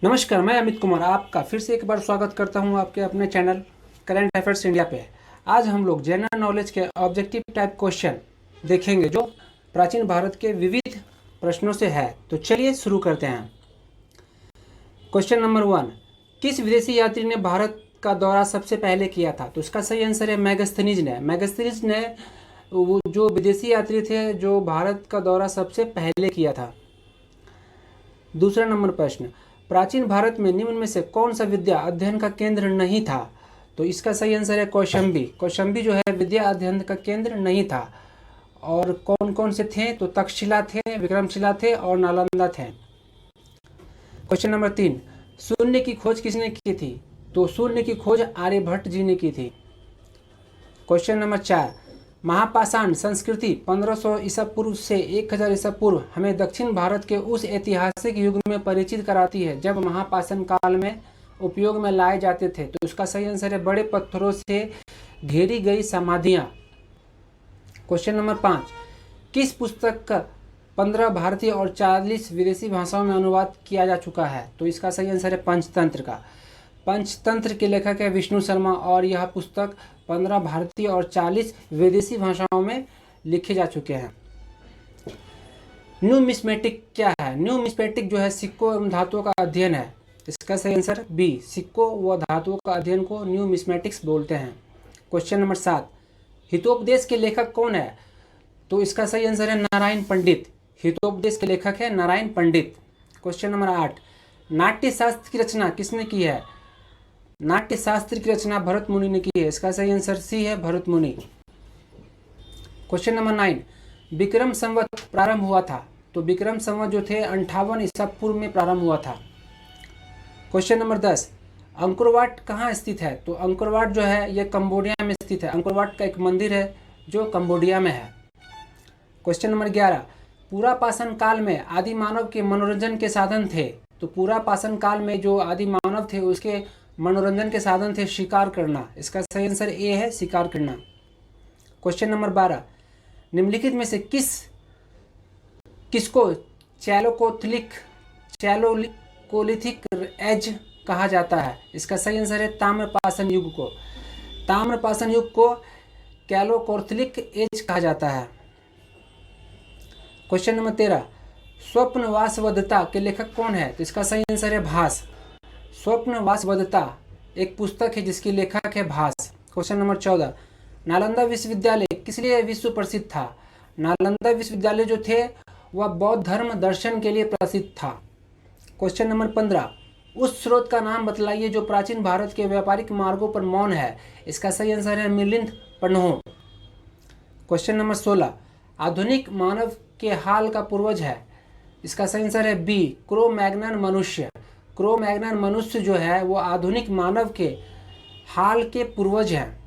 नमस्कार, मैं अमित कुमार आपका फिर से एक बार स्वागत करता हूं आपके अपने चैनल करंट अफेयर्स इंडिया पे। आज हम लोग जनरल नॉलेज के ऑब्जेक्टिव टाइप क्वेश्चन देखेंगे जो प्राचीन भारत के विविध प्रश्नों से है। तो चलिए शुरू करते हैं। क्वेश्चन नंबर 1, किस विदेशी यात्री ने भारत का दौरा सबसे पहले किया था? तो इसका सही आंसर है मैगस्थनीज ने। मैगस्थनीज ने वो जो विदेशी यात्री थे जो भारत का दौरा सबसे पहले किया था। दूसरा नंबर प्रश्न, प्राचीन भारत में निम्न में से कौन सा विद्या अध्ययन का केंद्र नहीं था? तो इसका सही आंसर है कौशंबी। कौशंबी जो है विद्या अध्ययन का केंद्र नहीं था। और कौन कौन से थे? तो तक्षशिला थे, विक्रमशिला थे और नालंदा थे। क्वेश्चन नंबर 3, शून्य की खोज किसने की थी? तो शून्य की खोज आर्यभट्ट जी ने की थी। क्वेश्चन नंबर 4, महापाषाण संस्कृति 1500 ईसा पूर्व से 1000 ईसा पूर्व हमें दक्षिण भारत के उस ऐतिहासिक युग में परिचित कराती है जब महापाषाण काल में उपयोग में लाए जाते थे। तो इसका सही आंसर है बड़े पत्थरों से घेरी गई समाधियां। क्वेश्चन नंबर 5, किस पुस्तक का 15 भारतीय और 40 विदेशी भाषाओं में अनुवाद किया जा चुका है? तो इसका सही आंसर है पंचतंत्र का। पंचतंत्र के लेखक है विष्णु शर्मा और यह पुस्तक 15 भारतीय और 40 विदेशी भाषाओं में लिखे जा चुके हैं। न्यूमिस्मेटिक क्या है? न्यूमिस्मेटिक जो है सिक्कों एवं धातुओं का अध्ययन है। इसका सही आंसर बी, सिक्कों व धातुओं का अध्ययन को न्यूमिस्मेटिक्स बोलते हैं। क्वेश्चन नंबर 7, हितोपदेश के लेखक कौन है? तो इसका सही आंसर है नारायण पंडित। हितोपदेश के लेखक है नारायण पंडित। क्वेश्चन नंबर 8, नाट्य शास्त्र की रचना किसने की है? नाट्य शास्त्र की रचना भरत मुनि ने की है। इसका सही आंसर सी है, भरत मुनि। क्वेश्चन नंबर 9, विक्रम संवत प्रारंभ हुआ था? तो विक्रम संवत जो थे 58 ईसा पूर्व में प्रारंभ हुआ था। क्वेश्चन नंबर 10, अंकुरवाट कहाँ स्थित है? तो अंकुरवाट जो है ये कंबोडिया में स्थित है। अंकुरवाट का एक मंदिर है जो कंबोडिया में है। क्वेश्चन नंबर 11, पूरा पाषाण काल में आदि मानव के मनोरंजन के साधन थे? तो पूरा पाषाण काल में जो आदि मानव थे उसके मनोरंजन के साधन थे शिकार करना। इसका सही आंसर ए है, शिकार करना। क्वेश्चन नंबर 12, निम्नलिखित में से किसको चैलोलिथिक एज कहा जाता है? इसका सही आंसर है ताम्रपाषाण युग को। ताम्रपाषाण युग को कैलोकोलिथिक एज कहा जाता है। क्वेश्चन नंबर 13, स्वप्न वासवदत्ता के लेखक कौन है? तो इसका सही आंसर है भास। स्वप्न वासवदत्ता एक पुस्तक है जिसकी लेखक है भास। क्वेश्चन नंबर 14, नालंदा विश्वविद्यालय किस लिए विश्व प्रसिद्ध था? नालंदा विश्वविद्यालय जो थे वह बौद्ध धर्म दर्शन के लिए प्रसिद्ध था। क्वेश्चन नंबर 15, उस स्रोत का नाम बतलाइए जो प्राचीन भारत के व्यापारिक मार्गों पर मौन है। इसका सही आंसर है मिलिंद पन्हो। क्वेश्चन नंबर 16, आधुनिक मानव के हाल का पूर्वज है? इसका सही आंसर है बी, क्रो मैग्नन मनुष्य। क्रो मैग्नन मनुष्य जो है वो आधुनिक मानव के हाल के पूर्वज हैं।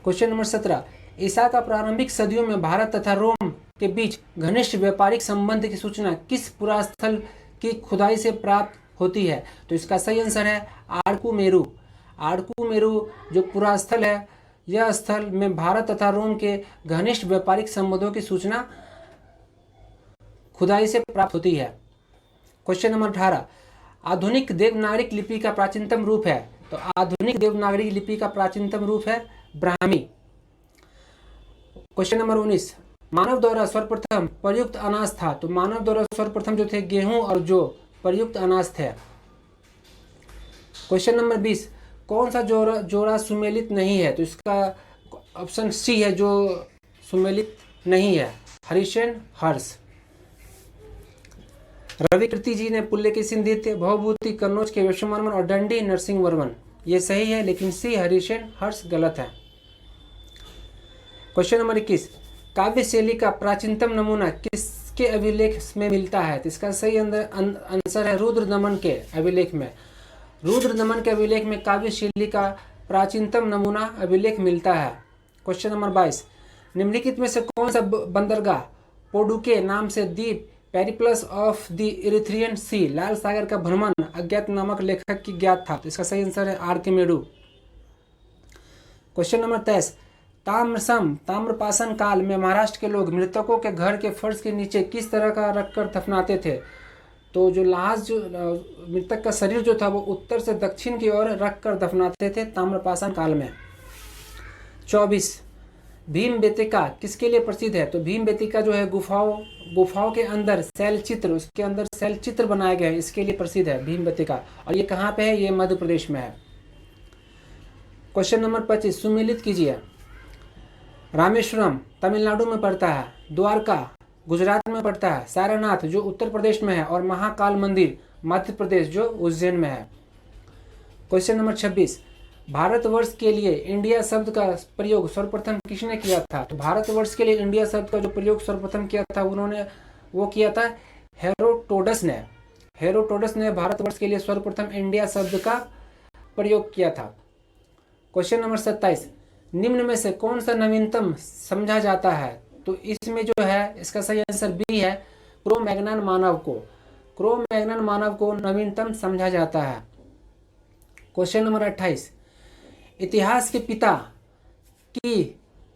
क्वेश्चन नंबर 17, ईसा का प्रारंभिक सदियों में भारत तथा रोम के बीच घनिष्ठ व्यापारिक संबंध की सूचना किस पुरास्थल की खुदाई से प्राप्त होती है? तो इसका सही आंसर है आड़कू मेरू। आड़कू मेरू जो पुरास्थल है यह स्थल में भारत तथा रोम के घनिष्ठ व्यापारिक संबंधों की सूचना खुदाई से प्राप्त होती है। क्वेश्चन नंबर 18, आधुनिक देवनागरिक लिपि का प्राचीनतम रूप है? तो आधुनिक देवनागरी लिपि का प्राचीनतम रूप है ब्राह्मी। क्वेश्चन नंबर 19, मानव द्वारा सर्वप्रथम प्रयुक्त अनाज था? तो मानव द्वारा सर्वप्रथम जो थे गेहूं और जौ प्रयुक्त अनाज थे। क्वेश्चन नंबर 20, कौन सा जोड़ा सुमेलित नहीं है? तो इसका ऑप्शन सी है जो सुमेलित नहीं है, हरिसेन हर्ष। रविकृति जी ने पुलकेशिन भवभूति कन्नौज के विश्ववर्मन और दंडी नरसिंह वर्मन, ये सही है, लेकिन सी हरिसेन हर्ष गलत है। क्वेश्चन नंबर 21, काव्य शैली का प्राचीनतम नमूना किसके अभिलेख में मिलता है? तो इसका सही आंसर है रुद्र दमन के अभिलेख में। रुद्र दमन के अभिलेख में काव्य शैली का प्राचीनतम नमूना अभिलेख मिलता है। क्वेश्चन नंबर 22, निम्नलिखित में से कौन सा बंदरगाह पोडुके नाम से द्वीप पेरिप्लस ऑफ द इरिथ्रियन सी लाल सागर का भ्रमण अज्ञात नामक लेखक की ज्ञात था? तो इसका सही आंसर है आर्किमेडू। क्वेश्चन नंबर 23, ताम्रपाषाण काल में महाराष्ट्र के लोग मृतकों के घर के फर्श के नीचे किस तरह का रखकर दफनाते थे? तो जो लाश जो मृतक का शरीर जो था वो उत्तर से दक्षिण की ओर रख कर दफनाते थे ताम्रपाषाण काल में। 24 भीमबेटका किसके लिए प्रसिद्ध है? तो भीमबेटका जो है गुफाओं के अंदर शैल चित्र, उसके अंदर शैल चित्र बनाए गए हैं, इसके लिए प्रसिद्ध है भीमबेटका। और ये कहाँ पे है? ये मध्य प्रदेश में है। क्वेश्चन नंबर 25 सुमेलित कीजिए। रामेश्वरम तमिलनाडु में पड़ता है, द्वारका गुजरात में पड़ता है, सारनाथ जो उत्तर प्रदेश में है, और महाकाल मंदिर मध्य प्रदेश जो उज्जैन में है। क्वेश्चन नंबर 26 भारतवर्ष के लिए इंडिया शब्द का प्रयोग सर्वप्रथम किसने किया था? तो भारतवर्ष के लिए इंडिया शब्द का जो प्रयोग सर्वप्रथम किया था वो किया था हेरोडोटस ने। हेरोडोटस ने भारतवर्ष के लिए सर्वप्रथम इंडिया शब्द का प्रयोग किया था। क्वेश्चन नंबर 27 निम्न में से कौन सा नवीनतम समझा जाता है? तो इसमें जो है इसका सही आंसर बी है, क्रो-मैग्नन मानव को। क्रो-मैग्नन मानव को नवीनतम समझा जाता है। क्वेश्चन नंबर 28 इतिहास के पिता की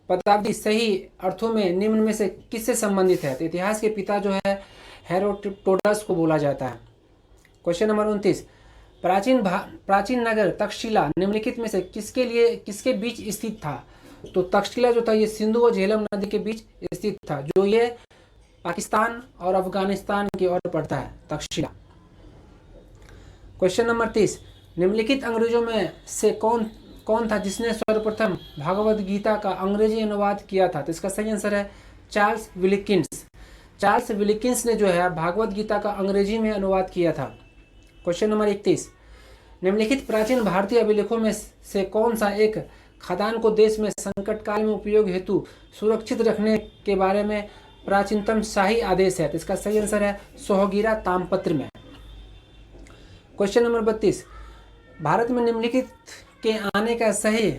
पदावधि सही अर्थों में निम्न में से किससे संबंधित है? तो इतिहास के पिता जो है हेरोडोटस को बोला जाता है। क्वेश्चन नंबर 29 प्राचीन नगर तक्षशिला निम्नलिखित में से किसके बीच स्थित था? तो तक्षशिला जो था ये सिंधु और झेलम नदी के बीच स्थित था, जो ये पाकिस्तान और अफगानिस्तान की ओर पड़ता है तक्षशिला। क्वेश्चन नंबर 30 निम्नलिखित अंग्रेजों में से कौन था जिसने सर्वप्रथम भगवद गीता का अंग्रेजी अनुवाद किया था? तो इसका सही आंसर है चार्ल्स विलिकिंस। चार्ल्स विलिकिंस ने जो है भागवत गीता का अंग्रेजी में अनुवाद किया था। क्वेश्चन नंबर 31 निम्नलिखित प्राचीन भारतीय अभिलेखों में से कौन सा एक खदान को देश में संकट काल में उपयोग हेतु सुरक्षित रखने के बारे में प्राचीनतम शाही आदेश है? तो इसका सही आंसर है सोहगिरा तामपत्र में। क्वेश्चन नंबर 32 भारत में निम्नलिखित के आने का सही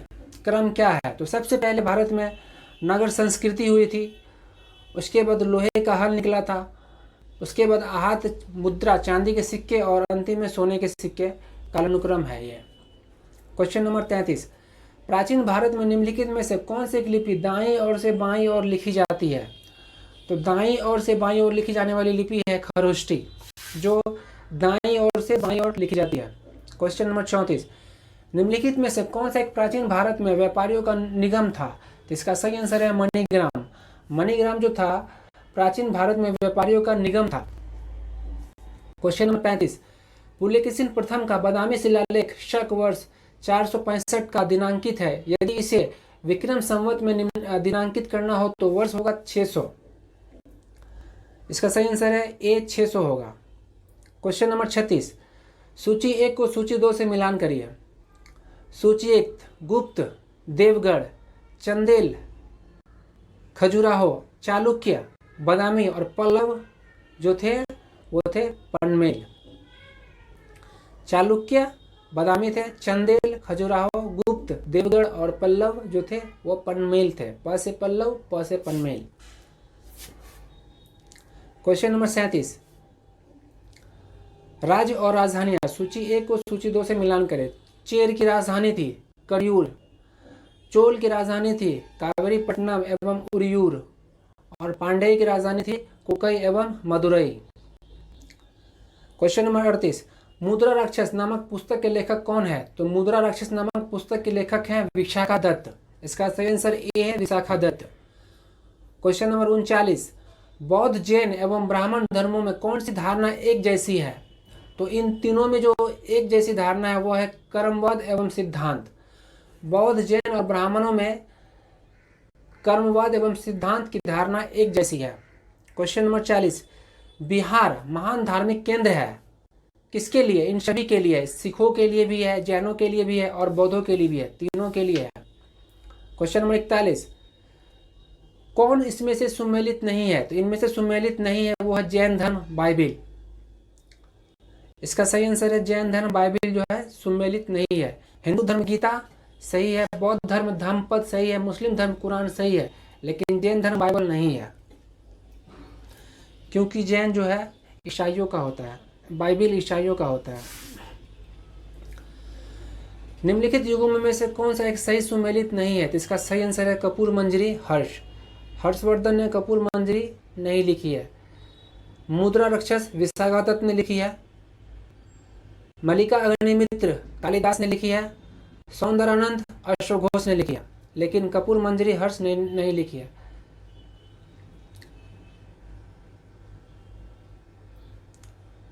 क्रम क्या है? तो सबसे पहले भारत में नगर संस्कृति हुई थी, उसके बाद लोहे का हल निकला था, उसके बाद आहत मुद्रा चांदी के सिक्के, और अंतिम में सोने के सिक्के। कालानुक्रम है ये। क्वेश्चन नंबर 33 प्राचीन भारत में निम्नलिखित में से कौन सी एक लिपि दाईं ओर से बाईं ओर लिखी जाती है? तो दाईं ओर से बाईं ओर लिखी जाने वाली लिपि है खरोष्टी, जो दाईं ओर से बाईं ओर लिखी जाती है। क्वेश्चन नंबर 34 निम्नलिखित में से कौन सा एक प्राचीन भारत में व्यापारियों का निगम था? तो इसका सही आंसर है मणिग्राम। मणिग्राम जो था प्राचीन भारत में व्यापारियों का निगम था। क्वेश्चन नंबर 35 पुलकेशिन प्रथम का बादामी शिलालेख शक वर्ष 465 का दिनांकित है। यदि इसे विक्रम संवत में दिनांकित करना हो तो वर्ष होगा 600। इसका सही आंसर है ए 600 होगा। क्वेश्चन नंबर 36 सूची 1 को सूची 2 से मिलान करिए। सूची 1 गुप्त, देवगढ़, चंदेल, खजुराहो, चालुक्य, बादामी और पल्लव जो थे वो थे पनमेल। चालुक्य, बादामी थे, चंदेल, खजुराहो, गुप्त, देवगढ़ और पल्लव जो थे वो पनमेल थे। प से पल्लव, प से पनमेल। क्वेश्चन नंबर 37 राज्य और राजधानियां सूची 1 को सूची 2 से मिलान करें। चेर की राजधानी थी करियूर, चोल की राजधानी थी कावेरीपट्टनम एवं उरियूर, और पांडेय की राजधानी थी कोकई एवं मदुरई। क्वेश्चन नंबर 38 मुद्रा राक्षस नामक पुस्तक के लेखक कौन है? तो मुद्रा राक्षस नामक पुस्तक के लेखक हैं विशाखा दत्त। इसका सही आंसर ए है विशाखा दत्त। क्वेश्चन नंबर 39 बौद्ध, जैन एवं ब्राह्मण धर्मों में कौन सी धारणा एक जैसी है? तो इन तीनों में जो एक जैसी धारणा है वो है कर्मवाद एवं सिद्धांत। बौद्ध, जैन और ब्राह्मणों में कर्मवाद एवं सिद्धांत की धारणा एक जैसी है। क्वेश्चन नंबर 40 बिहार महान धार्मिक केंद्र है किसके लिए? इन सभी के लिए, सिखों के लिए भी है, जैनों के लिए भी है और बौद्धों के लिए भी है, तीनों के लिए है। क्वेश्चन नंबर 41 कौन इसमें से सुमेलित नहीं है? तो इनमें से सुमेलित नहीं है वो है जैन धर्म बाइबिल। इसका सही आंसर है जैन धर्म बाइबिल जो है सुमेलित नहीं है। हिंदू धर्म गीता सही है, बौद्ध धर्म धम्मपद सही है, मुस्लिम धर्म कुरान सही है, लेकिन जैन धर्म बाइबल नहीं है, क्योंकि जैन जो है ईसाइयों का होता है, बाइबिल ईसाइयों का होता है। निम्नलिखित युगों में से कौन सा एक सही सुमेलित नहीं है? तो इसका सही आंसर है कपूर मंजरी हर्ष। हर्षवर्धन ने कपूर मंजरी नहीं लिखी है। मुद्रा राक्षस विशाखादत्त ने लिखी है। मल्लिका अग्निमित्र कालिदास ने लिखी है। सौंदरानंद अश्वघोष घोष ने लिखी है, लेकिन कपूर मंजरी हर्ष ने नहीं लिखी है।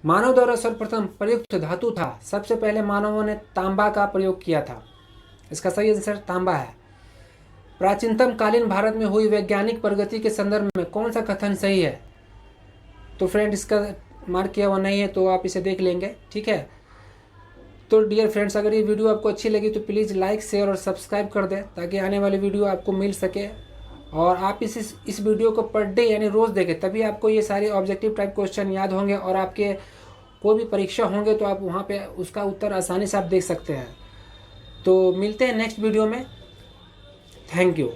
मानव द्वारा सर्वप्रथम प्रयुक्त धातु था। सबसे पहले मानवों ने तांबा का प्रयोग किया था। इसका सही आंसर तांबा है। प्राचीनतम कालीन भारत में हुई वैज्ञानिक प्रगति के संदर्भ में कौन सा कथन सही है? तो फ्रेंड इसका मार्क किया हुआ नहीं है, तो आप इसे देख लेंगे, ठीक है। तो डियर फ्रेंड्स, अगर ये वीडियो आपको अच्छी लगी तो प्लीज़ लाइक, शेयर और सब्सक्राइब कर दें, ताकि आने वाली वीडियो आपको मिल सके। और आप इस वीडियो को पर डे यानी रोज़ देखें, तभी आपको ये सारे ऑब्जेक्टिव टाइप क्वेश्चन याद होंगे, और आपके कोई भी परीक्षा होंगे तो आप वहाँ पे उसका उत्तर आसानी से आप देख सकते हैं। तो मिलते हैं नेक्स्ट वीडियो में। Thank you.